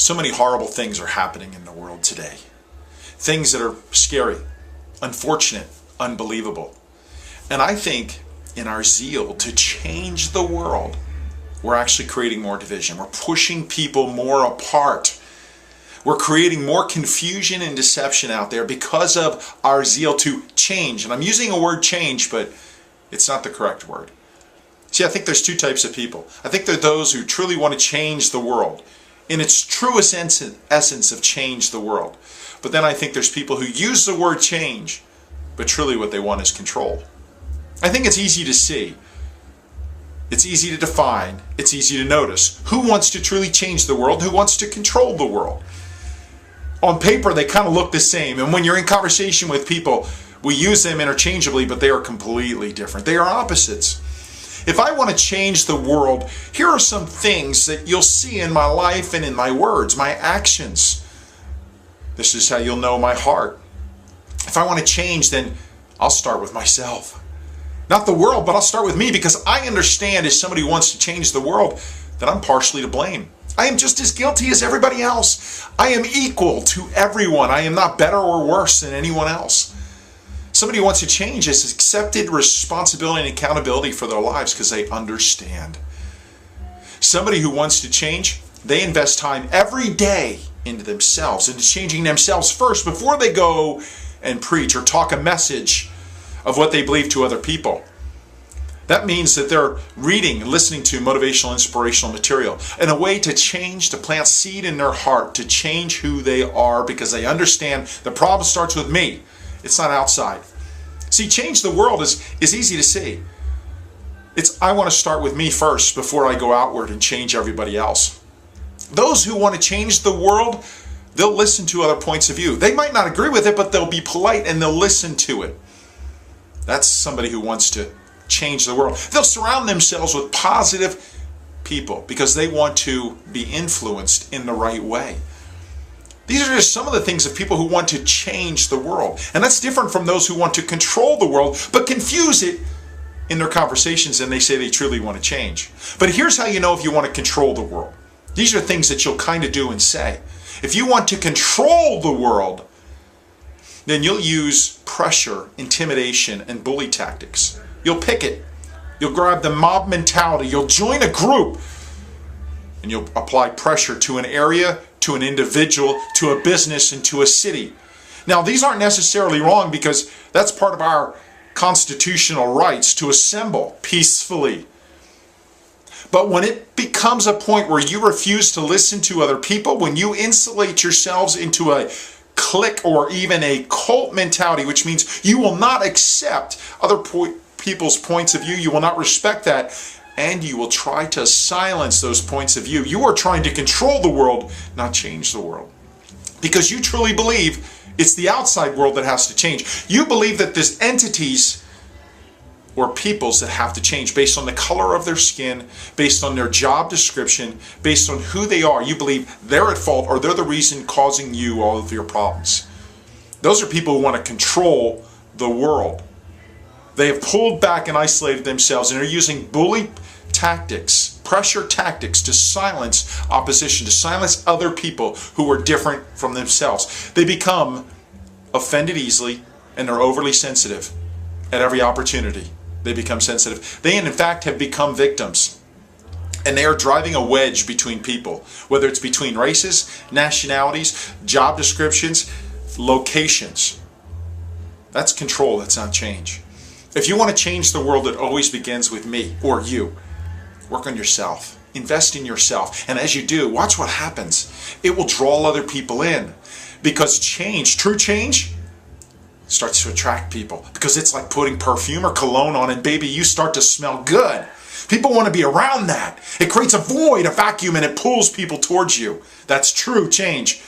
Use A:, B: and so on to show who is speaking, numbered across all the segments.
A: So many horrible things are happening in the world today. Things that are scary, unfortunate, unbelievable. And I think in our zeal to change the world, we're actually creating more division. We're pushing people more apart. We're creating more confusion and deception out there because of our zeal to change. And I'm using a word change, but it's not the correct word. See, I think there's two types of people. I think there are those who truly want to change the world in its truest essence of change the world. But then I think there's people who use the word change, but truly what they want is control. I think it's easy to see. It's easy to define. It's easy to notice. Who wants to truly change the world? Who wants to control the world? On paper, they kind of look the same. And when you're in conversation with people, we use them interchangeably, but they are completely different. They are opposites. If I want to change the world, here are some things that you'll see in my life and in my words, my actions. This is how you'll know my heart. If I want to change, then I'll start with myself. Not the world, but I'll start with me, because I understand as somebody who wants to change the world that I'm partially to blame. I am just as guilty as everybody else. I am equal to everyone. I am not better or worse than anyone else. Somebody who wants to change has accepted responsibility and accountability for their lives because they understand. Somebody who wants to change, they invest time every day into themselves, into changing themselves first before they go and preach or talk a message of what they believe to other people. That means that they're reading and listening to motivational, inspirational material in a way to change, to plant seed in their heart, to change who they are, because they understand the problem starts with me. It's not outside. See, change the world is easy to see. It's I want to start with me first before I go outward and change everybody else. Those who want to change the world, they'll listen to other points of view. They might not agree with it, but they'll be polite and they'll listen to it. That's somebody who wants to change the world. They'll surround themselves with positive people because they want to be influenced in the right way. These are just some of the things of people who want to change the world. And that's different from those who want to control the world, but confuse it in their conversations and they say they truly want to change. But here's how you know if you want to control the world. These are things that you'll kind of do and say. If you want to control the world, then you'll use pressure, intimidation, and bully tactics. You'll picket. You'll grab the mob mentality. You'll join a group. And you'll apply pressure to an area, to an individual, to a business, and to a city. Now, these aren't necessarily wrong because that's part of our constitutional rights to assemble peacefully. But when it becomes a point where you refuse to listen to other people, when you insulate yourselves into a clique or even a cult mentality, which means you will not accept other people's points of view, you will not respect that, and you will try to silence those points of view. You are trying to control the world, not change the world. Because you truly believe it's the outside world that has to change. You believe that there's entities or peoples that have to change based on the color of their skin, based on their job description, based on who they are. You believe they're at fault or they're the reason causing you all of your problems. Those are people who want to control the world. They have pulled back and isolated themselves and are using bully tactics, pressure tactics to silence opposition, to silence other people who are different from themselves. They become offended easily and they're overly sensitive at every opportunity. They become sensitive. They, in fact, have become victims. And they are driving a wedge between people, whether it's between races, nationalities, job descriptions, locations. That's control, that's not change. If you want to change the world, it always begins with me or you. Work on yourself. Invest in yourself. And as you do, watch what happens. It will draw other people in. Because change, true change, starts to attract people. Because it's like putting perfume or cologne on and baby, you start to smell good. People want to be around that. It creates a void, a vacuum, and it pulls people towards you. That's true change.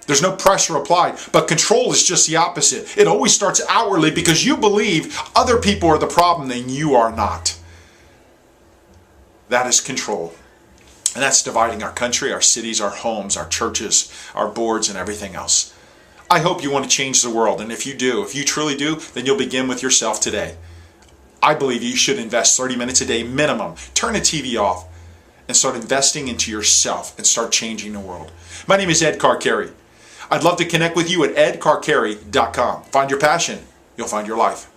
A: There's no pressure applied, but control is just the opposite. It always starts outwardly because you believe other people are the problem and you are not. That is control. And that's dividing our country, our cities, our homes, our churches, our boards, and everything else. I hope you want to change the world, and if you do, if you truly do, then you'll begin with yourself today. I believe you should invest 30 minutes a day minimum. Turn the TV off and start investing into yourself and start changing the world. My name is Ed Carcarey. I'd love to connect with you at edcarcarey.com. Find your passion, you'll find your life.